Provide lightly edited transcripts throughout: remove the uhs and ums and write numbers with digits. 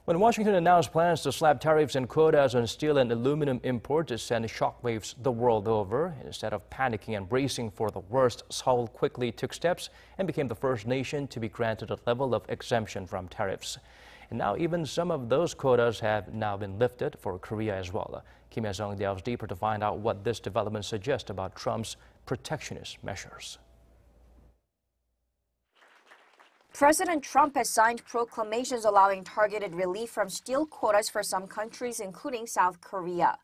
When Washington announced plans to slap tariffs and quotas on steel and aluminum imports, it sent shockwaves the world over. Instead of panicking and bracing for the worst, Seoul quickly took steps and became the first nation to be granted a level of exemption from tariffs. And now even some of those quotas have now been lifted for Korea as well. Kim Hyesung delves deeper to find out what this development suggests about Trump's protectionist measures. President Trump has signed proclamations allowing targeted relief from steel quotas for some countries, including South Korea.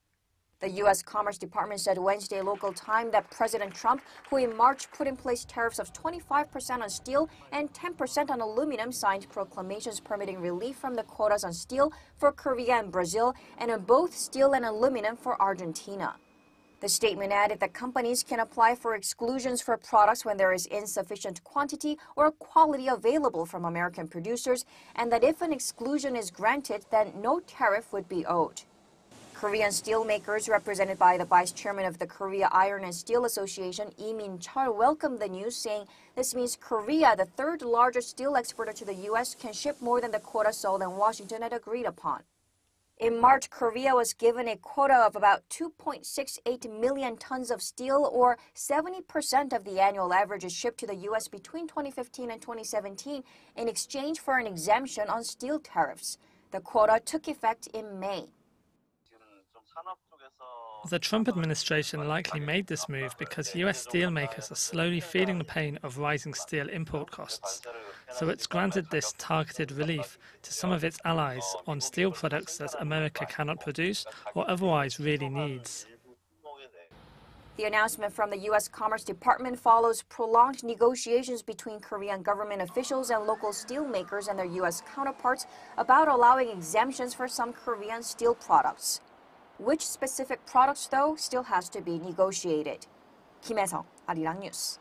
The U.S. Commerce Department said Wednesday local time that President Trump, who in March put in place tariffs of 25% on steel and 10% on aluminum, signed proclamations permitting relief from the quotas on steel for Korea and Brazil, and on both steel and aluminum for Argentina. The statement added that companies can apply for exclusions for products when there is insufficient quantity or quality available from American producers, and that if an exclusion is granted, then no tariff would be owed. Korean steelmakers, represented by the vice chairman of the Korea Iron and Steel Association, Lee Min-chul, welcomed the news, saying this means Korea, the third largest steel exporter to the U.S., can ship more than the quota Seoul and Washington had agreed upon. In March, Korea was given a quota of about 2.68 million tons of steel, or 70% of the annual averages shipped to the U.S. between 2015 and 2017, in exchange for an exemption on steel tariffs. The quota took effect in May. The Trump administration likely made this move because U.S. steelmakers are slowly feeling the pain of rising steel import costs. So it's granted this targeted relief to some of its allies on steel products that America cannot produce or otherwise really needs. The announcement from the U.S. Commerce Department follows prolonged negotiations between Korean government officials and local steelmakers and their U.S. counterparts about allowing exemptions for some Korean steel products. Which specific products, though, still has to be negotiated. Kim Hyesung, Arirang News.